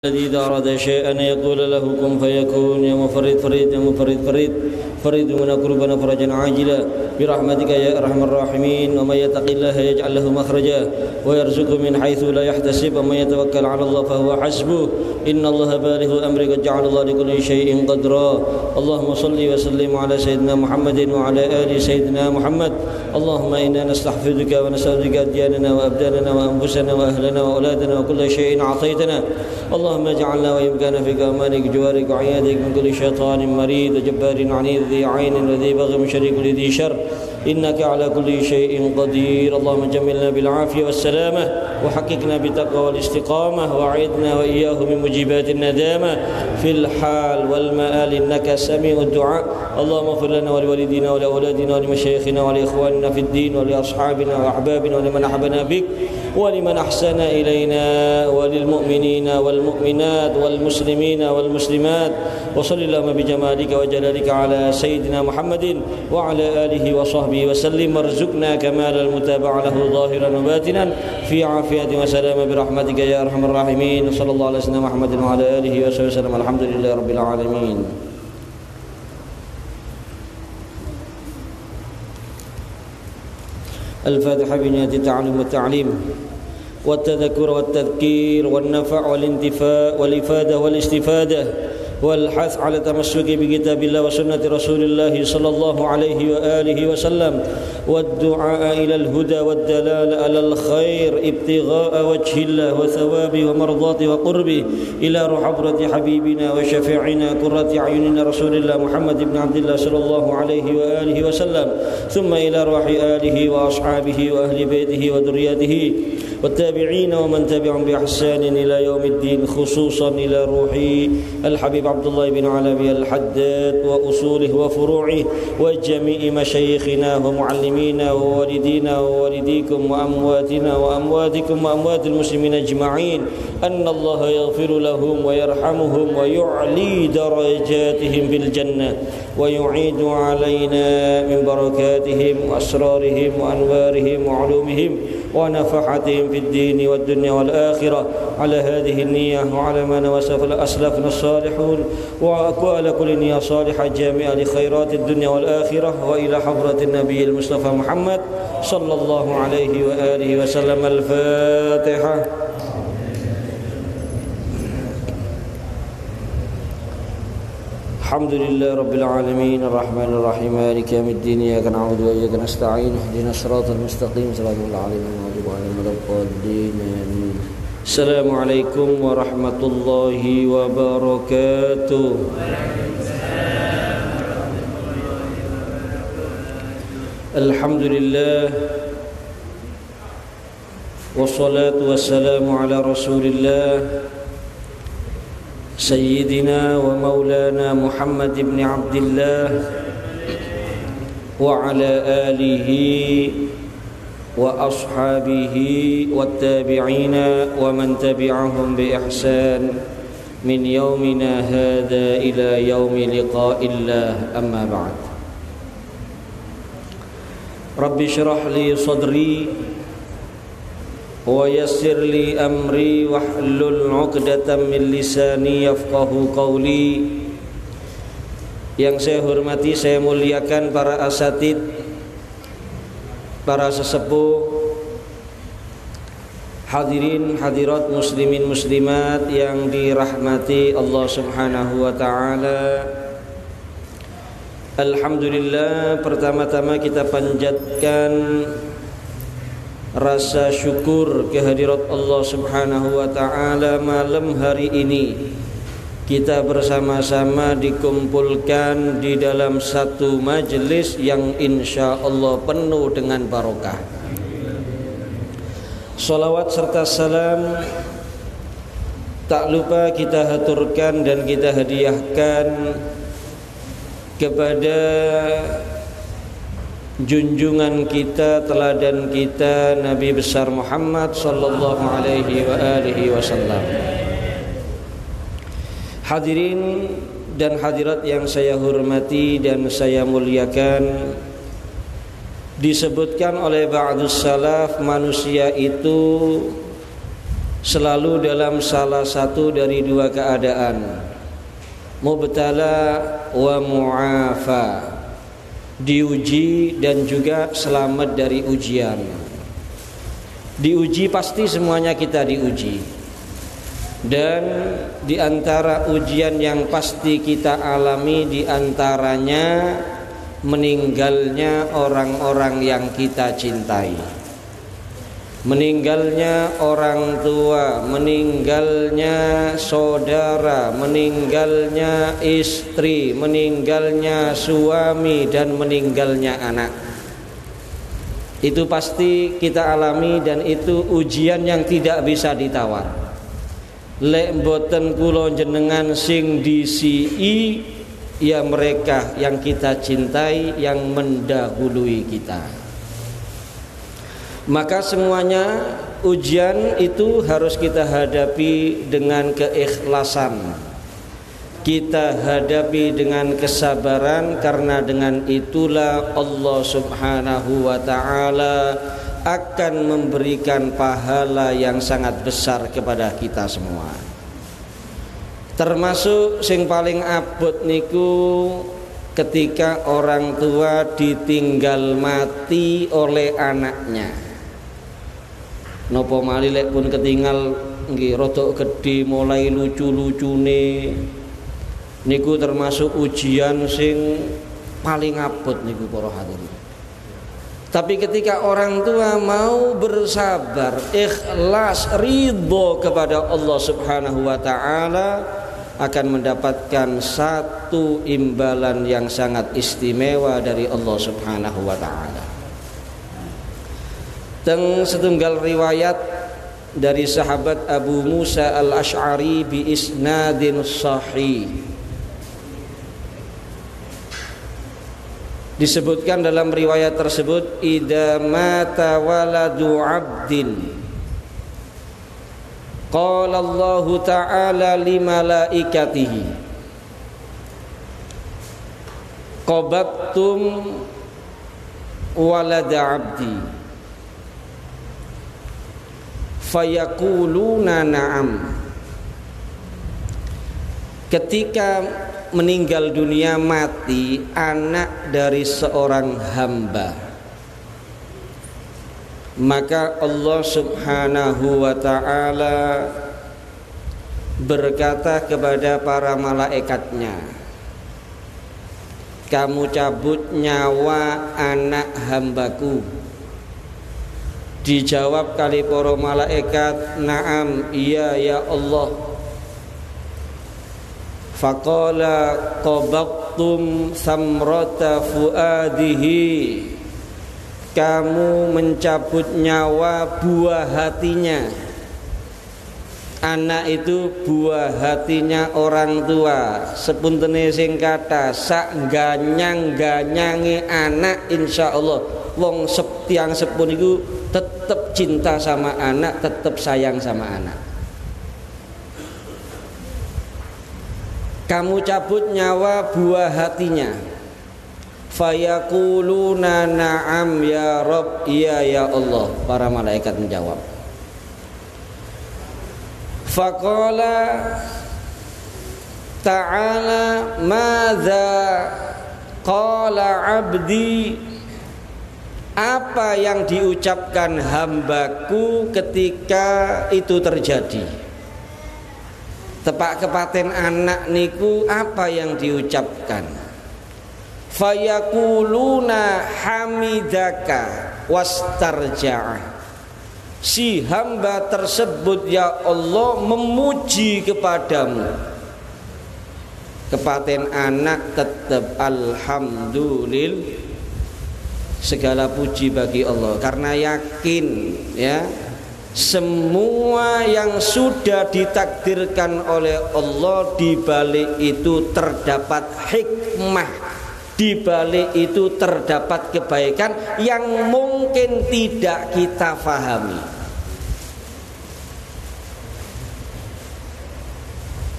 الذي إذا أراد شيئا يقول له كن فيكون. يا مفرد فريد يا مفرد فريد فريد من كربنا فرجا عاجلا برحمتك يا أرحم الراحمين. ومن يتق الله يجعل له مخرجا ويرزقه من حيث لا يحتسب ومن يتوكل على الله فهو حسبه إن الله بالغ أمره قد جعل الله لكل شيء قدرا. اللهم صل وسلم على سيدنا محمد وعلى آل سيدنا محمد. اللهم إنا نستحفظك ونسألك أدياننا وأبداننا وأنفسنا وأهلنا وأولادنا وكل شيء أعطيتنا. اللهم اجعلنا وإمكانا في أمانك جوارك وعيادك من كل شيطان مريد وجبار عنيد ذي عين وذي بغي من شر كل ذي شر إنك على كل شيء قدير. اللهم جملنا بالعافية والسلامة وحققنا بالتقوى والاستقامة وأعذنا وإياه من مجيبات الندامة في الحال والمآل إنك سميع الدعاء. اللهم اغفر لنا ولوالدينا ولأولادنا ولمشايخنا ولإخواننا في الدين ولأصحابنا وأحبابنا ولمن أحبنا بك ولمن أحسن إلينا وللمؤمنين والمؤمنات والمسلمين والمسلمات. وصل اللهم بجمالك وجلالك على سيدنا محمد وعلى آله وصحبه وسلم وارزقنا كمال المتابعة له ظاهرا وباطنا في عافية وسلام برحمتك يا أرحم الراحمين. صلى الله على سيدنا محمد وعلى آله وصحبه وسلم. الحمد لله رب العالمين. الفاتحة بنية التعلم والتعليم والتذكر والتذكير والنفع والانتفاع والإفادة والاستفادة والحث على التمسك بكتاب الله وسنة رسول الله صلى الله عليه وآله وسلم والدعاء إلى الهدى والدلال على الخير ابتغاء وجه الله وثوابه ومرضاته وقربه إلى حضرة حبيبنا وشفيعنا قرة أعيننا رسول الله محمد بن عبد الله صلى الله عليه وآله وسلم ثم إلى روح آله وأصحابه وأهل بيته وذريته والتابعين ومن تبعهم بإحسان إلى يوم الدين خصوصا إلى روح الحبيب عبد الله بن علوي الحداد وأصوله وفروعه وجميع مشايخنا ومعلمينا ووالدينا ووالديكم وأمواتنا وأمواتكم وأموات المسلمين أجمعين أن الله يغفر لهم ويرحمهم ويعلي درجاتهم في الجنة ويعيد علينا من بركاتهم وأسرارهم وأنوارهم وعلومهم ونفحتهم في الدين والدنيا والآخرة على هذه النية وعلى ما نوسف أسلافنا الصالحون وعلى كل نية صالحة جامعة لخيرات الدنيا والآخرة وإلى حضرة النبي المصطفى محمد صلى الله عليه وآله وسلم. الفاتحة. الحمد لله رب العالمين الرحمن الرحيم مالك يوم الدين إياك نعبد وإياك نستعين اهدنا الصراط المستقيم صراط الذين أنعمت عليهم غير الضالين آمين. السلام عليكم ورحمة الله وبركاته. الحمد لله والصلاة والسلام على رسول الله سيدنا ومولانا محمد بن عبد الله وعلى آله وأصحابه والتابعين ومن تبعهم بإحسان من يومنا هذا إلى يوم لقاء الله. أما بعد. رب اشرح لي صدري ويسر لي أمري واحلل عقدة من لساني yafqahu qawli. Yang saya hormati, saya muliakan para asatid, para sesepuh, hadirin hadirat muslimin muslimat yang dirahmati Allah Subhanahu wa taala. Alhamdulillah, pertama-tama kita panjatkan rasa syukur kehadirat Allah Subhanahu wa taala. Malam hari ini kita bersama-sama dikumpulkan di dalam satu majelis yang insya Allah penuh dengan barokah. Salawat serta salam tak lupa kita haturkan dan kita hadiahkan kepada junjungan kita, teladan kita, Nabi besar Muhammad sallallahu alaihi wa alihi wasallam. Hadirin dan hadirat yang saya hormati dan saya muliakan, disebutkan oleh ba'dus salaf manusia itu selalu dalam salah satu dari dua keadaan, mubtala wa mu'afa, diuji dan juga selamat dari ujian. Diuji pasti semuanya kita diuji, dan di antara ujian yang pasti kita alami diantaranya meninggalnya orang-orang yang kita cintai, meninggalnya orang tua, meninggalnya saudara, meninggalnya istri, meninggalnya suami, dan meninggalnya anak. Itu pasti kita alami, dan itu ujian yang tidak bisa ditawar. Lek mboten kula jenengan sing disii, ya mereka yang kita cintai yang mendahului kita. Maka semuanya ujian itu harus kita hadapi dengan keikhlasan, kita hadapi dengan kesabaran, karena dengan itulah Allah Subhanahu wa ta'ala akan memberikan pahala yang sangat besar kepada kita semua. Termasuk sing paling abot niku ketika orang tua ditinggal mati oleh anaknya. Nopo mali lek pun ketinggal nggih rodok gedhe mulai lucu-lucune niku termasuk ujian sing paling abot niku para hadirin. Tapi ketika orang tua mau bersabar, ikhlas, ridho kepada Allah Subhanahu wa ta'ala, akan mendapatkan satu imbalan yang sangat istimewa dari Allah Subhanahu wa ta'ala. Teng setunggal riwayat dari sahabat Abu Musa al-Ash'ari bi isnadin sahih, disebutkan dalam riwayat tersebut, idza mata waladu 'abdin qala Allah ta'ala li malaikatihi qababtum walada 'abdi fayaquluna na'am. Ketika meninggal dunia, mati anak dari seorang hamba, maka Allah Subhanahu wa ta'ala berkata kepada para malaikatnya, kamu cabut nyawa anak hambaku. Dijawab kali para malaikat, na'am, iya ya Allah. Faqala qabaqtum samrata fuadihi, kamu mencabut nyawa buah hatinya. Anak itu buah hatinya orang tua. Sepuntene sing kata sak ganyang-ganyange anak, insyaallah wong tiang sepun iku tetap cinta sama anak, tetap sayang sama anak. Kamu cabut nyawa buah hatinya. Fayaquluna na'am ya Rabb, iya ya Allah. Para malaikat menjawab. Faqala ta'ala madza qala 'abdi, apa yang diucapkan hambaku ketika itu terjadi? Tepak kepaten anak niku apa yang diucapkan? Fayaquluna hamidaka wastarja'a, si hamba tersebut ya Allah memuji kepadamu. Kepaten anak tetap alhamdulillah, segala puji bagi Allah, karena yakin ya semua yang sudah ditakdirkan oleh Allah, di balik itu terdapat hikmah, di balik itu terdapat kebaikan yang mungkin tidak kita fahami.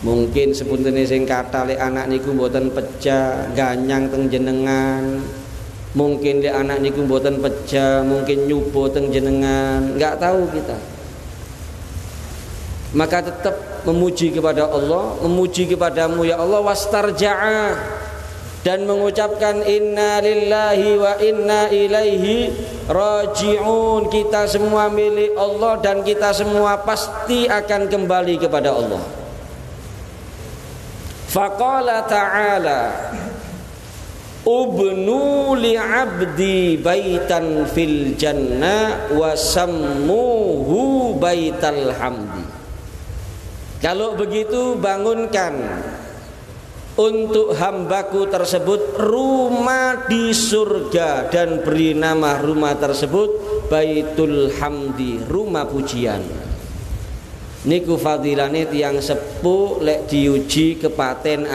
Mungkin sepuntene sing kathah lek anak niku mboten pecah ganyang teng jenengan, mungkin lek anak niku mboten pecah, mungkin nyubo teng jenengan, enggak tahu kita. maka tetap memuji kepada Allah, memuji kepadamu ya Allah, wastarja'a, dan mengucapkan inna lillahi wa inna ilaihi raji'un. Kita semua milik Allah dan kita semua pasti akan kembali kepada Allah. Faqala ta'ala ubnu li'abdi baitan fil jannah wa sammuhu baital hamdi. Kalau begitu bangunkan untuk hambaku tersebut rumah di surga dan beri nama rumah tersebut Baitul Hamdi, rumah pujian. Niku fadilane tiyang sepuh lek diuji kepaten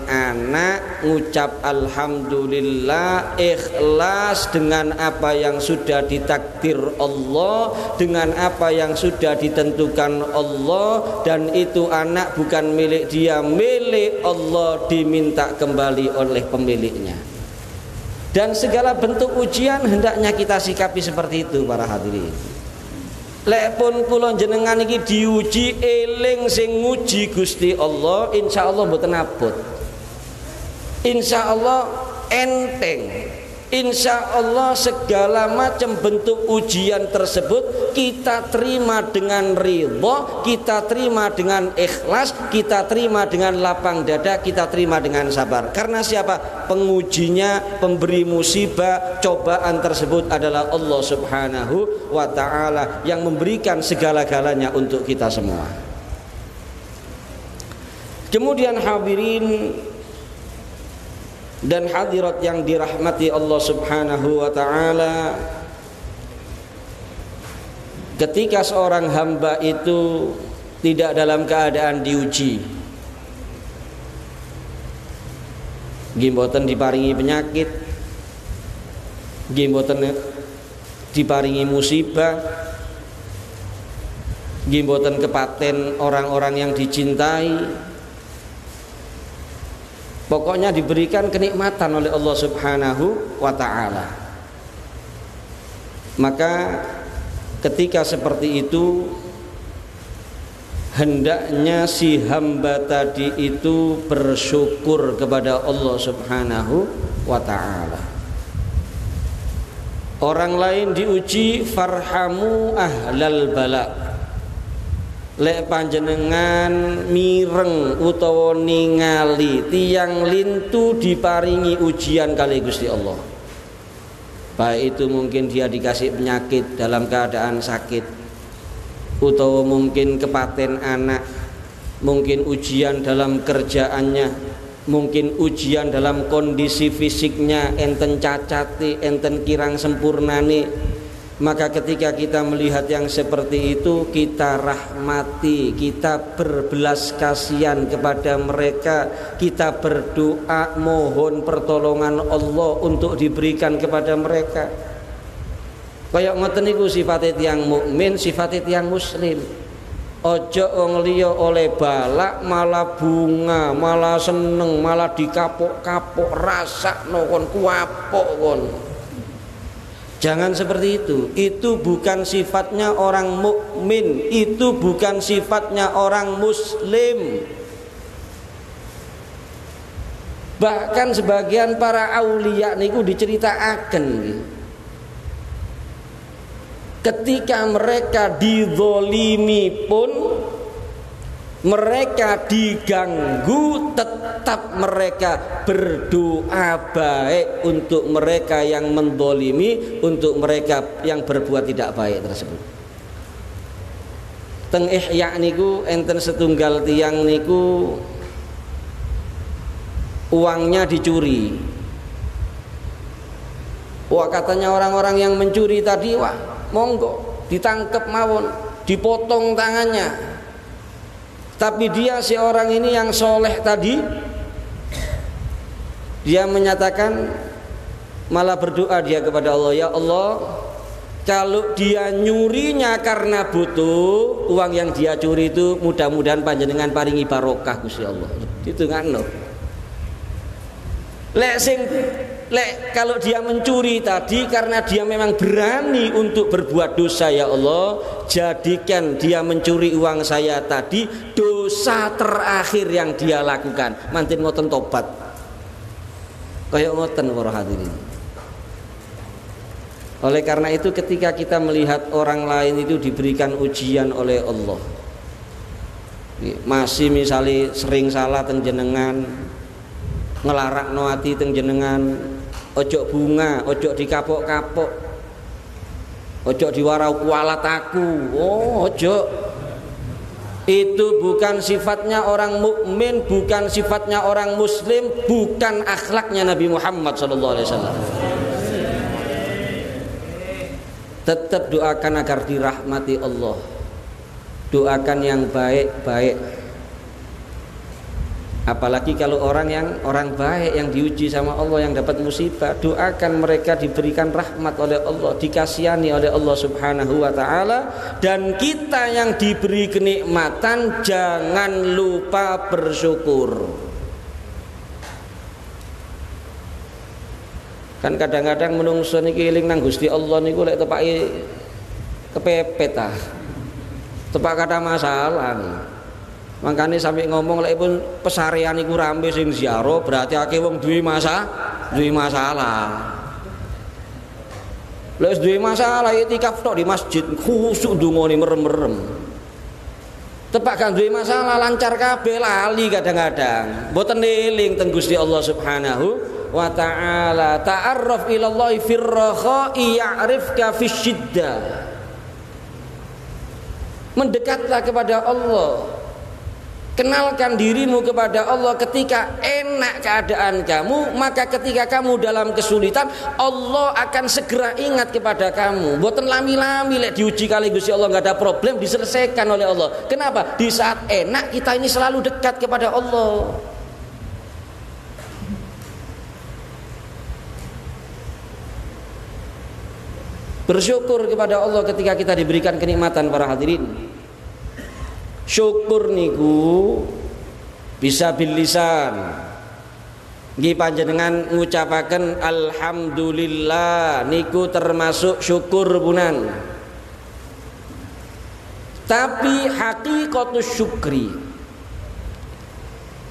anak ngucap alhamdulillah ikhlas dengan apa yang sudah ditakdir Allah, dengan apa yang sudah ditentukan Allah, dan itu anak bukan milik dia, milik Allah, diminta kembali oleh pemiliknya. Dan segala bentuk ujian hendaknya kita sikapi seperti itu para hadirin. Lek pun kula jenengan iki diuji eling sing nguji Gusti Allah, insyaallah mboten abot. Insyaallah enteng. Insyaallah segala macam bentuk ujian tersebut kita terima dengan ridha, kita terima dengan ikhlas, kita terima dengan lapang dada, kita terima dengan sabar. Karena siapa? Pengujinya, pemberi musibah, cobaan tersebut adalah Allah Subhanahu wa ta'ala yang memberikan segala-galanya untuk kita semua. Kemudian hadirin dan hadirat yang dirahmati Allah Subhanahu wa ta'ala, ketika seorang hamba itu tidak dalam keadaan diuji, gimboten diparingi penyakit, gimboten diparingi musibah, gimboten kepaten orang-orang yang dicintai, pokoknya diberikan kenikmatan oleh Allah Subhanahu wa ta'ala. Maka ketika seperti itu hendaknya si hamba tadi itu bersyukur kepada Allah Subhanahu wa ta'ala. Orang lain diuji, farhamu ahlal bala. Lek panjenengan mireng utawa ningali tiang lintu diparingi ujian kali Gusti Allah, baik itu mungkin dia dikasih penyakit dalam keadaan sakit, utawa mungkin kepaten anak, mungkin ujian dalam kerjaannya, mungkin ujian dalam kondisi fisiknya, enten cacati, enten kirang sempurnane. Maka ketika kita melihat yang seperti itu, kita rahmati, kita berbelas kasihan kepada mereka, kita berdoa mohon pertolongan Allah untuk diberikan kepada mereka. Kayak ngoten niku sifate tiyang mukmin, sifate tiyang muslim. Ojo wong liya oleh balak malah bunga, malah seneng, malah dikapok-kapok, rasakno kon kuapok kon. Jangan seperti itu. Itu bukan sifatnya orang mukmin, itu bukan sifatnya orang muslim. Bahkan sebagian para aulia niku diceritakan, ketika mereka dizolimi pun, mereka diganggu, tetap mereka berdoa baik untuk mereka yang menzolimi, untuk mereka yang berbuat tidak baik tersebut. Teng Ihya niku enten setunggal tiang niku uangnya dicuri. Wah, katanya orang-orang yang mencuri tadi, wah monggo ditangkap mawon, dipotong tangannya. Tapi dia si orang ini yang soleh tadi, dia menyatakan, malah berdoa dia kepada Allah, ya Allah, kalau dia nyurinya karena butuh, uang yang dia curi itu mudah-mudahan panjenengan paringi barokah Gusti Allah. Itu ngano. Kalau dia mencuri tadi karena dia memang berani untuk berbuat dosa, ya Allah, jadikan dia mencuri uang saya tadi dosa terakhir yang dia lakukan. Mantin ngoten tobat. Kayak ngoten para hadirin. Oleh karena itu ketika kita melihat orang lain itu diberikan ujian oleh Allah, masih misalnya sering salah teng jenengan, ngelarak no ati teng jenengan, ojo bunga, ojo dikapok-kapok, ojo diwarau kualat aku, ojo. Itu bukan sifatnya orang mukmin, bukan sifatnya orang muslim, bukan akhlaknya Nabi Muhammad SAW. Tetap doakan agar dirahmati Allah, doakan yang baik-baik. Apalagi kalau orang baik yang diuji sama Allah, yang dapat musibah, doakan mereka diberikan rahmat oleh Allah, dikasihani oleh Allah Subhanahu wa taala. Dan kita yang diberi kenikmatan jangan lupa bersyukur. Kan kadang-kadang menungso niki eling nang Gusti Allah niku lek tepake kepepet ah. Tepak kata masalah nih. Makanya sampai ngomong lek pun pesarian iku rame sing ziarah berarti akeh wong duwe masalah. Lek duwe masalah itikaf tok di masjid khusuk ndongane merem-merem. Tepak kan duwe masalah lancar kabeh lali kadang-kadang. Mboten eling teng Gusti Allah Subhanahu wa ta'ala. Ta'arraf ila Allah fir rakha'i ya'rifka fisyiddah. Mendekatlah kepada Allah. Kenalkan dirimu kepada Allah ketika enak keadaan kamu, maka ketika kamu dalam kesulitan Allah akan segera ingat kepada kamu. Mboten lami-lami lek diuji kali Gusti Allah nggak ada problem diselesaikan oleh Allah. Kenapa? Di saat enak kita ini selalu dekat kepada Allah. Bersyukur kepada Allah ketika kita diberikan kenikmatan para hadirin. Syukur niku bisa bil lisan. Nggih panjenengan ngucapaken alhamdulillah niku termasuk syukur punan. Tapi hakikatus syukri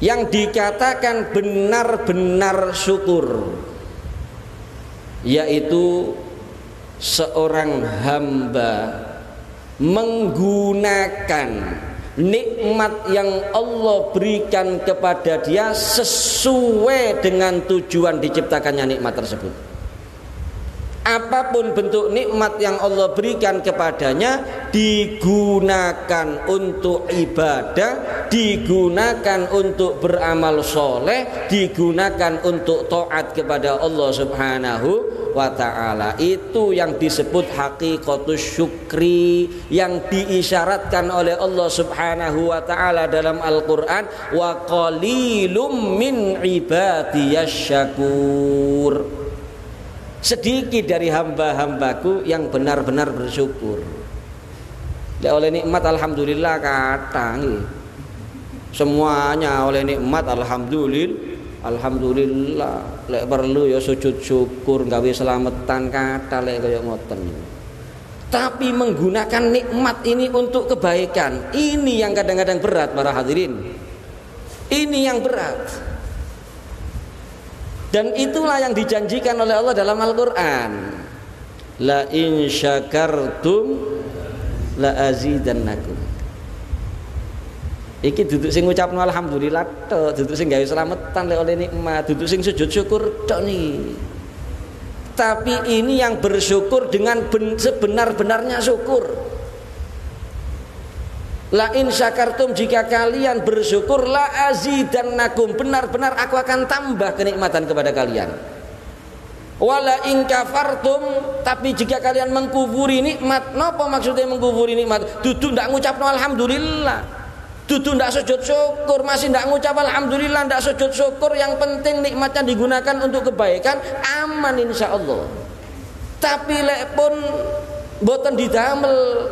yang dikatakan benar-benar syukur yaitu seorang hamba menggunakan nikmat yang Allah berikan kepada dia sesuai dengan tujuan diciptakannya nikmat tersebut. Apapun bentuk nikmat yang Allah berikan kepadanya digunakan untuk ibadah, digunakan untuk beramal soleh, digunakan untuk taat kepada Allah Subhanahu wa ta'ala. Itu yang disebut hakikatus syukri yang diisyaratkan oleh Allah Subhanahu wa ta'ala dalam Al-Quran. Wa qalilum min ibadiyas syakur. Sedikit dari hamba-hambaku yang benar-benar bersyukur. Oleh nikmat alhamdulillah kata nggih. Semuanya oleh nikmat alhamdulillah. Lek perlu ya sujud syukur gawe selamatan kata lek kaya ngoten. Tapi menggunakan nikmat ini untuk kebaikan, ini yang kadang-kadang berat para hadirin. Ini yang berat. Dan itulah yang dijanjikan oleh Allah dalam Al-Quran. La in syakartum la azidannakum. Iki duduk sing ngucapno alhamdulillah tok, duduk sing gawe slametan lek oleh nikmat, duduk sing sujud syukur tok niki. Tapi ini yang bersyukur dengan sebenar-benarnya syukur. La in syakartum, jika kalian bersyukur, la azidannakum, benar-benar aku akan tambah kenikmatan kepada kalian. Wala in kafartum, tapi jika kalian mengkufuri nikmat, napa maksudnya mengkufuri nikmat? Dudu ndak ngucapno alhamdulillah, dudu ndak sujud syukur, masih ndak ngucap alhamdulillah, ndak sujud syukur. Yang penting nikmatnya digunakan untuk kebaikan, aman insyaallah. Tapi lek pun boten didamel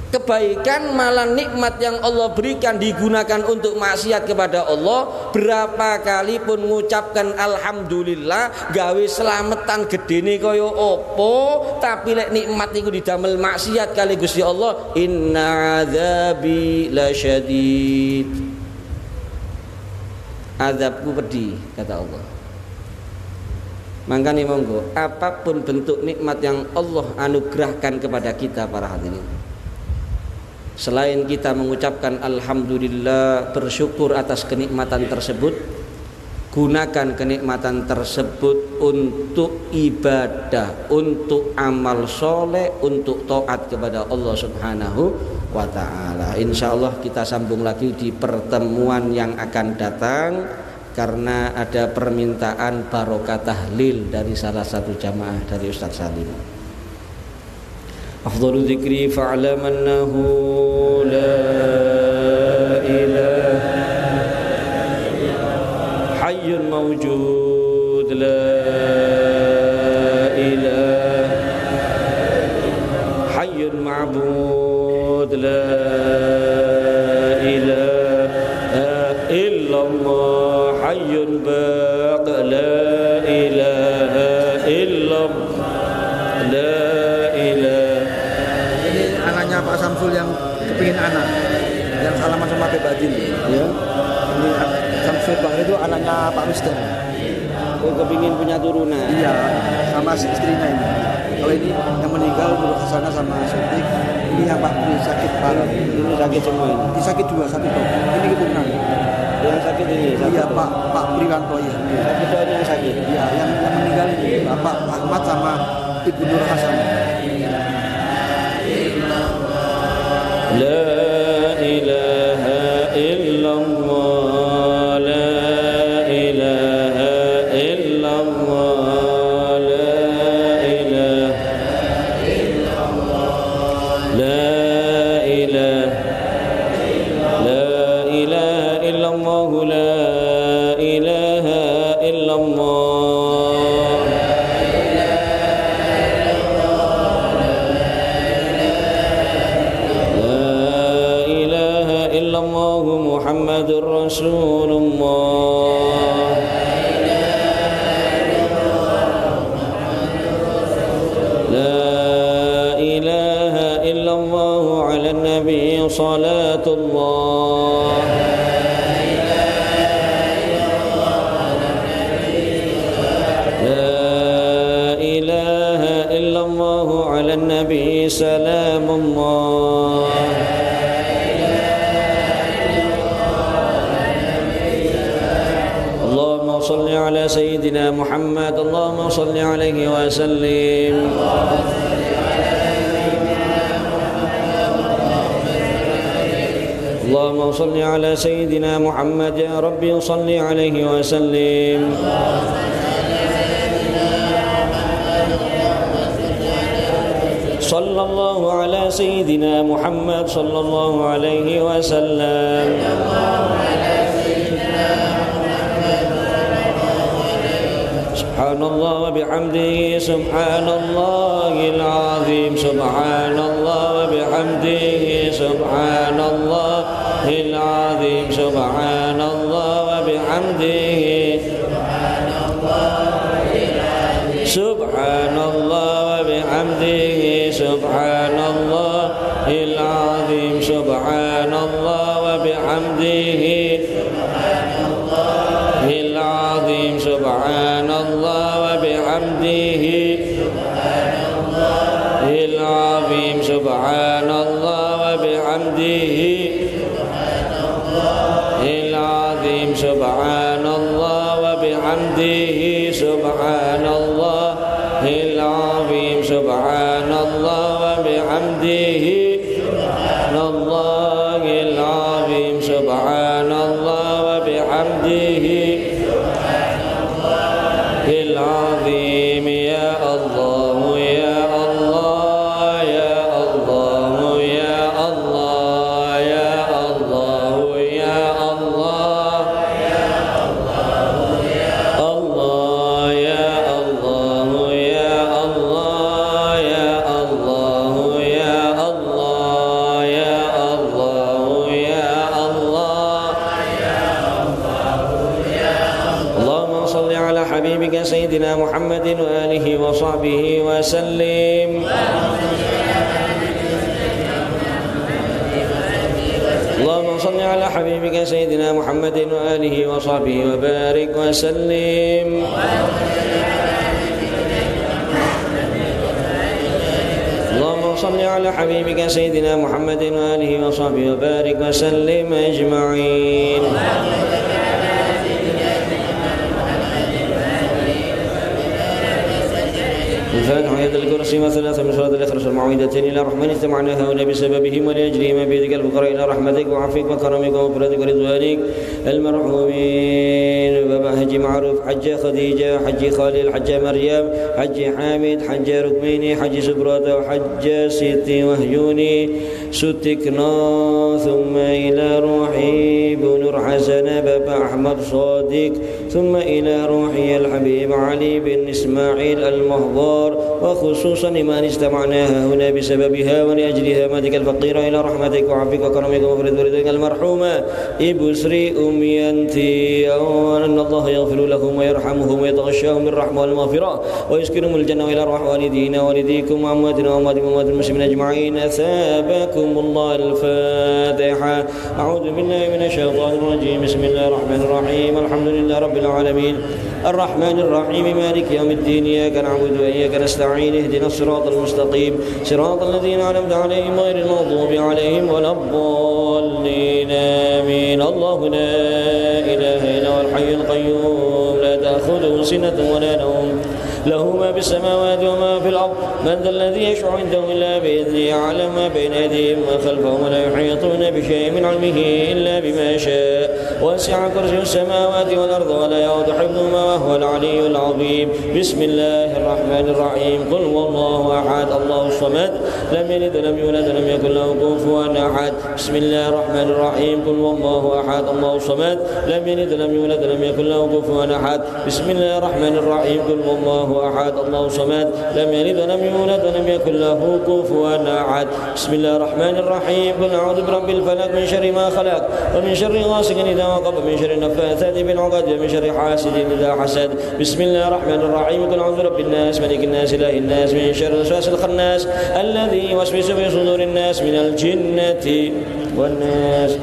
kebaikan malah nikmat yang Allah berikan digunakan untuk maksiat kepada Allah, berapa kali pun mengucapkan alhamdulillah gawe selametan gedene kaya opo, tapi lek nikmat iku didamel maksiat kali Gusti Allah, inna adzabi lasyadid, azabku pedih kata Allah. Makanya monggo apapun bentuk nikmat yang Allah anugerahkan kepada kita para hadirin, selain kita mengucapkan alhamdulillah, bersyukur atas kenikmatan tersebut, gunakan kenikmatan tersebut untuk ibadah, untuk amal soleh, untuk taat kepada Allah Subhanahu wa ta'ala. Insyaallah kita sambung lagi di pertemuan yang akan datang, karena ada permintaan barokah tahlil dari salah satu jamaah dari Ustaz Salim. Afdhalu dzikri fa'lam annahu la ilaha hayyun mawjud, la ilaha hayyun ma'bud, la ilaha illallah hayyun baq, la ilaha illallah, la ilaha. Ini anaknya Pak Samsul yang kepingin anak, yang salaman sama Pak Badin ya. Ini Samsul Bang itu anaknya Pak Mister. Oh, kepingin punya turunan. Iya, sama istrinya ini. Kalau ini yang meninggal Nur Hasanah sama Sotik, ini yang Pak Bri sakit parah. Ini sakit semua ini. Ini sakit dua, satu dok. Ini keturunan. Yang sakit ini. Iya Pak Priwanto ya. Sakit doanya yang sakit. Iya, yang meninggal ini Bapak Ahmad sama Ibu Nur Hasanah. La ilaha illallah, la ilaha illallah, la ilaha illallah, la ilaha illallah, la ilaha illallah. Muhammadur Rasulullah. La ilaha illallah ala nabi salatullah. La ilaha illallah ala nabi salamullah. صل على سيدنا محمد، اللهم صل عليه وسلم. اللهم صل على سيدنا محمد يا ربي صل عليه وسلم. صلى الله على سيدنا محمد صلى الله عليه وسلم. سبحان الله وبحمده سبحان الله العظيم، سبحان الله وبحمده سبحان الله العظيم، سبحان الله وبحمده سبحان الله وبحمده سبحان الله العظيم، سبحان الله وبحمده العظيم، سبحان الله وبحمده العظيم، سبحان الله وبحمده العظيم، سبحان الله وبحمده سبحان الله العظيم، سبحان الله وبحمده الله العظيم، سبحان الله وبحمده العظيم. يا الله يا الله يا الله يا الله يا الله يا الله الله يا الله يا الله يا الله يا الله سيدنا محمد وآله وصحبه وسلم. اللهم صل على حبيبك سيدنا محمد وآله وصحبه وبارك وسلم. اللهم صل على حبيبك سيدنا محمد وآله وصحبه وبارك وسلم أجمعين. الفاتحة آية الكرسي وثلاثة من سورة الإخلاص والمعوذتين إلى رحمن اجتمعنا هؤلاء بسببهم ولأجلهما بيدك الفقراء إلى رحمتك وعفوك وكرمك ومغفرتك ورضوانك المرحومين بابا حج معروف، حج خديجة، حج خالد، حج مريم، حج حامد، حج ركميني، حج سبرات، وحج سيتي وهيوني ستكنا، ثم إلى روحي بنور حسن بابا أحمد صادق، ثم إلى روحي الحبيب علي بن إسماعيل المهضار، وخصوصا لمن استمعناها هنا بسببها ولأجلها مادك الفقيرة إلى رحمتك وعفوك وكرمك ومغفرتك المرحومة إبسري أميانتي، أن الله يغفر لهم ويرحمهم ويتغشاهم بالرحمة والمغفرة ويسكنهم الجنة وإلى أرواح والدينا والديكم وأمواتنا وأموات المسلمين أجمعين. أثابكم الله. الفاتحة. أعوذ بالله من الشيطان الرجيم. بسم الله الرحمن الرحيم. الحمد لله رب العالمين الرحمن الرحيم مالك يوم الدين. إياك نعبد وإياك نستعين. اهدنا الصراط المستقيم صراط الذين أنعمت عليهم غير المغضوب عليهم ولا الضالين آمين. الله لا إله إلا هو الحي القيوم لا تأخذه سنة ولا نوم له ما في السماوات وما في الأرض. من ذا الذي يشفع عنده إلا بإذنه يعلم ما بين أيديهم وخلفهم ولا يحيطون بشيء من علمه إلا بما شاء وسع كرسيه السماوات والأرض ولا يؤوده حفظهما وهو العلي العظيم. بسم الله الرحمن الرحيم. قل هو الله أحد الله الصمد لم يلد ولم يولد ولم يكن له كفوا أحد. بسم الله الرحمن الرحيم. قل هو الله أحد الله الصمد لم يلد ولم يولد ولم يكن له كفوا أحد. بسم الله الرحمن الرحيم. قل هو الله أحد الله الصمد لم يلد ولم يولد ولم يكن له كفوا أحد. بسم الله الرحمن الرحيم. قل أعوذ برب الفلق من شر ما خلق ومن شر غاسق إذا وقب من شر النفاثات في العقد ومن شر حاسد إذا حسد. بسم الله الرحمن الرحيم. قل أعوذ برب الناس ملك الناس إله الناس من شر الوسواس الخناس الذي يوسوس في صدور الناس من الجنة والناس.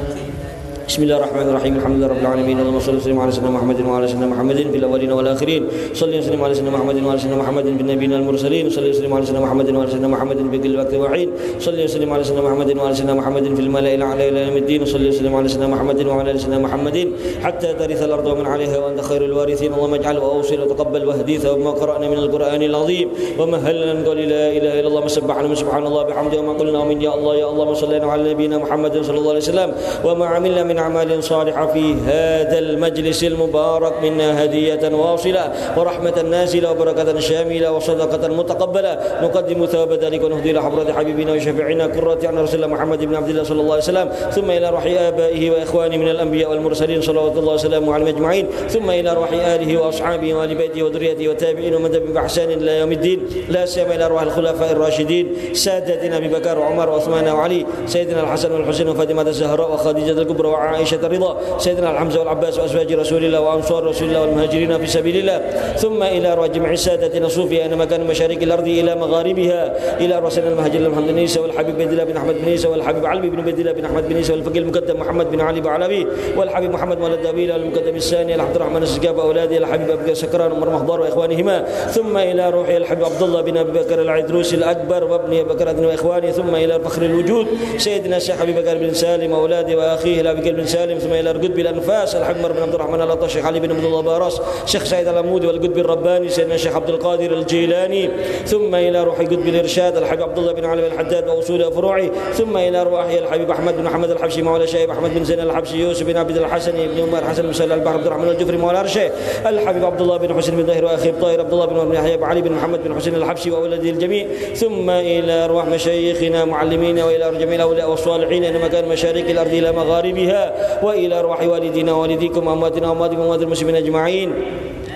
بسم الله الرحمن الرحيم. الحمد لله رب العالمين. اللهم صل وسلم على سيدنا محمد وعلى سيدنا محمد في الاولين والاخرين. صل وسلم على سيدنا محمد وعلى سيدنا محمد في النبيين المرسلين. صل وسلم على سيدنا محمد وعلى سيدنا محمد في كل وقت وحين. صل وسلم على سيدنا محمد وعلى سيدنا محمد في الملأ الاعلى الى يوم الدين. صل وسلم على سيدنا محمد وعلى ال سيدنا محمد حتى ترث الارض ومن عليها وانت خير الوارثين. اللهم اجعل واوصل وتقبل واهدي ثواب ما قرانا من القران العظيم ومهلنا من قول لا اله الا الله وسبحنا سبحان الله بحمده وما قلنا من يا الله يا الله وصلى على نبينا محمد صلى الله عليه وسلم وما عملنا من اعمال صالحه في هذا المجلس المبارك منا هدية واصلة ورحمة نازلة وبركة شاملة وصدقة متقبلة نقدم ثواب ذلك ونهدي إلى حضرة حبيبنا وشفيعنا قرة عين رسول الله محمد بن عبد الله صلى الله عليه وسلم ثم إلى روح آبائه وإخوانه من الأنبياء والمرسلين صلوات الله وسلامه عليهم أجمعين ثم إلى روح آله وأصحابه وآل بيته وذريته والتابعين ومن تبعهم بإحسان إلى يوم الدين لا سيما إلى روح الخلفاء الراشدين سادتنا أبي بكر وعمر وعثمان وعلي سيدنا الحسن والحسين وفاطمة الزهراء وخديجة الكبرى وعائشة الرضا سيدنا الحمزة والعباس وأزواج رسول الله وأنصار رسول الله والمهاجرين في سبيل الله ثم إلى روح جميع سادتنا الصوفية أينما كانوا مشارق الأرض إلى مغاربها إلى رسول المهاجر محمد بن عيسى والحبيب بن الله بن أحمد بن عيسى والحبيب علي بن عبد الله بن أحمد بن عيسى والفقيه المقدم محمد بن علي بعلوي والحبيب محمد مولد داويل المقدم الثاني عبد الرحمن السقاف وأولاده الحبيب أبي سكران عمر مخضار وإخوانهما ثم إلى روح الحبيب عبد الله بن أبي بكر العدروسي الأكبر وابن أبي بكر وإخوانه ثم إلى فخر الوجود سيدنا الشيخ أبي بكر بن سالم وأولاده وأخيه أبي بكر بن سالم ثم إلى القطب الأنفاس الحبيب بن عبد الرحمن الأطش الشيخ علي بن عبد الله باراس الشيخ سعيد العمودي والقطب الرباني سيدنا الشيخ عبد القادر الجيلاني ثم إلى روح قطب الإرشاد الحبيب عبد الله بن علي بن الحداد وأصول فروعه ثم إلى روح الحبيب أحمد بن محمد الحبشي مولى شيخ أحمد بن زين الحبشي يوسف بن عبد الحسن بن عمر حسن بن سهل البحر عبد الرحمن الجفري مولى الشيخ الحبيب عبد الله بن حسين بن ظاهر وأخي طاهر عبد الله بن يحيى علي بن محمد بن حسين الحبشي وأولاده الجميع ثم إلى روح مشايخنا معلمينا وإلى جميع الأولياء والصالحين أينما كان مشارق الأرض إلى مغاربها وإلى روح والدينا ووالديكم وأمواتنا وأمواتكم وأموات المسلمين أجمعين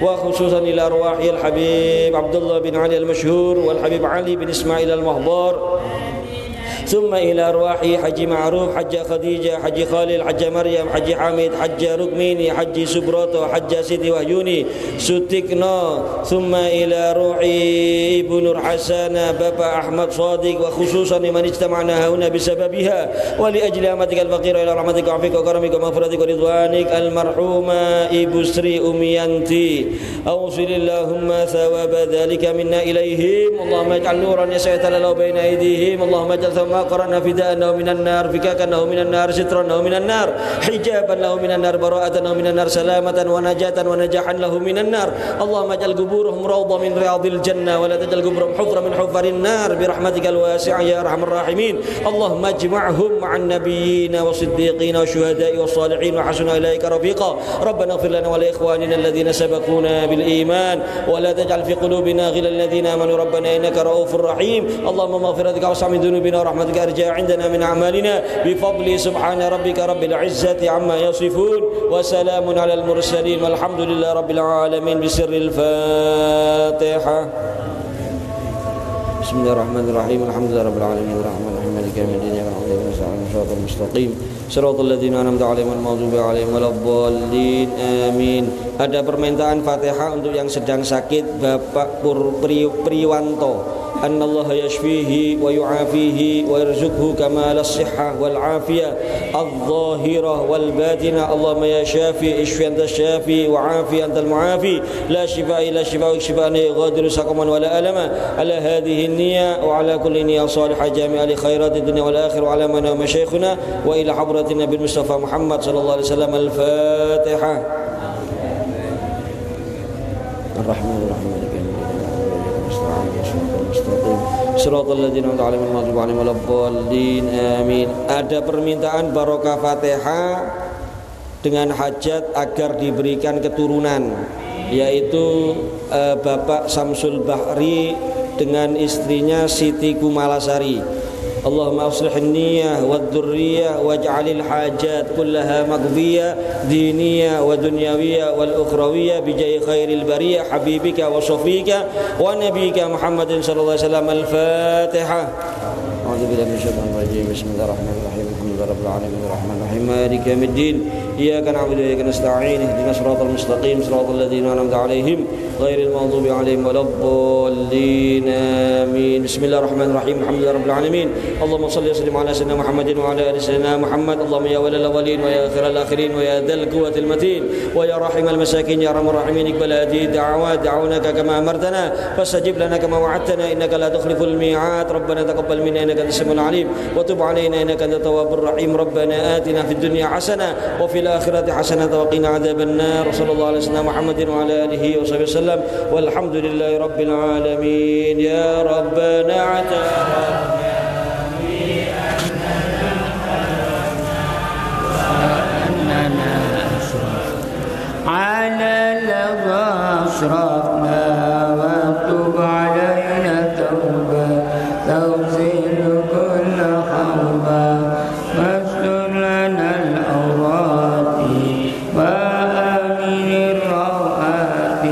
وخصوصا إلى أرواح الحبيب عبد الله بن علي المشهور والحبيب علي بن إسماعيل المهضار ثم إلى أرواح حج معروف حج خديجة حج خالد حج مريم حج حامد حج ركميني حج سبروتو حج سيدي وحيوني سوتيكنو ثم إلى روح Ibu Nur Hasana Bapak Ahmad Shadiq wa khususan liman ijtama'na hauna bisababiha wa li ajli amatikal faqir ila rahmatika wa afika wa karamika wa maghfiratika wa ridwanik al-marhuma Ibu Sri Umiyanti awsilillahumma thawaba dhalika minna ilayhim Allahumma ij'al nuran yas'atala lahu baina aydihim Allahumma ij'al thumma qarana fida'anahu minan nar fikakanahu minan nar sitranahu minan nar hijaban lahu minan nar bara'atan lahu minan nar salamatan wa najatan wa najahan lahu minan nar Allahumma ij'al quburahum rawda min riyadil jannah wa la taj'al quburahum hufra min hufarin nar bi rahmatikal wasi'ah ya arhamar rahimin Allahumma ijma'hum ma'an nabiyyin wa siddiqin wa syuhada'i wa salihin wa hasuna ilaika rafiqa rabbana ighfir lana wa li ikhwanina alladhina sabaquna bil iman wa la taj'al fi qulubina ghillan lilladhina amanu rabbana innaka ra'ufur rahim Allahumma maghfiratika wa sami dhunubina wa rahmatika arja 'indana min a'malina bi fadli subhana rabbika rabbil 'izzati 'amma yasifun wa salamun 'alal mursalin walhamdulillahi rabbil alamin bi sirril Fatihah Bismillahirrahmanirrahim Alhamdulillahirabbil alamin arrahmanirrahim maliki yaumiddin iyyaka na'budu wa iyyaka nasta'in shiratal mustaqim shiratal ladzina an'amta 'alaihim ghairil maghdubi 'alaihim waladdallin amin. Ada permintaan Fatihah untuk yang sedang sakit Bapak Priwanto annallaha yashfihi wa yu'afihi wa yarzuqhu kamalas sihhah wal afiyah adh-dhahirah wal batinah Allahumma ya syafi ishfi anta syafi wa afi antal muafi la shifaa illa shifaa shifaan yughadiru saqaman wala alama ala hadhihi an-niyya wa ala kulli niyya salihah jami'a li khairati dunya wal akhirah wa ala man masyayikhuna wa ila hadratin nabiy Mustafa Muhammad sallallahu alaihi wasallam al-Fatihah Ar-Rahmanir-Rahim Shiratal ladzina an'amta 'alaihim ghairil maghdubi 'alaihim waladdallin amin. Ada permintaan barokah Fatihah dengan hajat agar diberikan keturunan yaitu Bapak Samsul Bahri dengan istrinya Siti Kumalasari. Allahumma aslih an-niyyah wad-dhurriyyah waj'alil hajat kullaha maqdiyah diniyah wa dunyawiyah wal ukhrawiyah bi jahi khairil bariyah habibika wa shafika wa nabiyyika Muhammadin sallallahu alaihi wasallam al-Fatihah. A'udzu billahi minasyaitonir rajim. Bismillahirrahmanirrahim. Alhamdulillahirabbil alamin arrahmanir rahim maliki yaumiddin iyyaka na'budu wa iyyaka nasta'in ihdinas siratal mustaqim siratal ladzina an'amta 'alaihim ghairil maghdubi 'alaihim waladdallin amin. Bismillahirrahmanirrahim. Alhamdulillahirabbil alamin. Allahumma shalli wa sallim ala sayyidina Muhammadin wa ala ali sayyidina Muhammad. Allahumma ya walal awwalin wa ya akhiral akhirin wa ya dzal quwwatil matin wa ya rahimal masakin ya arhamar rahimin iqbal hadhihi da'awat da'unaka kama amartana fastajib lana kama wa'adtana innaka la tukhliful mi'ad rabbana taqabbal minna innaka antas samiul alim wa tub 'alaina innaka antat tawwabur rahim rabbana atina fid dunya hasanah wa fil akhirati hasanah wa qina adzaban nar sallallahu alaihi wasallam Muhammadin wa ala alihi wa sahbihi wasallam walhamdulillahi rabbil alamin ya rabbana atana على لظى أشرفنا واكتب علينا توبة توزيل كل خوبة واستر لنا الأوراق وآمن الروآت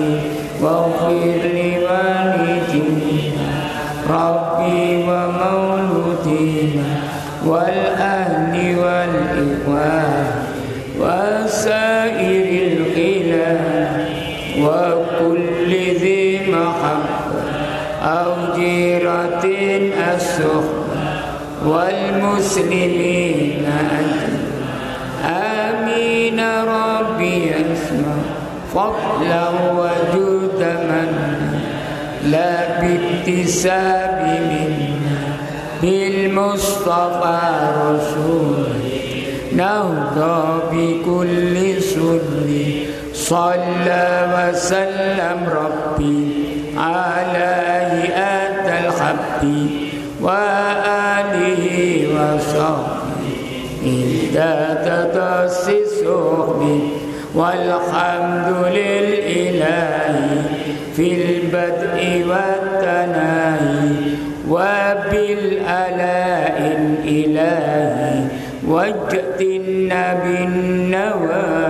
واغفر لوالدينا ربي ومولودينا والأهل والإخوان وسائر الخلان وكل ذي محبة أو جيرة السخبة والمسلمين آمين ربي اسمع فضلا وجود منا لا باكتساب منا بالمصطفى رسوله نهضى بكل سن صلى وسلم ربي على هيئات الحب وآله وصحبه إذا تتأسس به والحمد للإله في البدء والتناهي وبالآلاء الإلهي واجتنا بالنواهي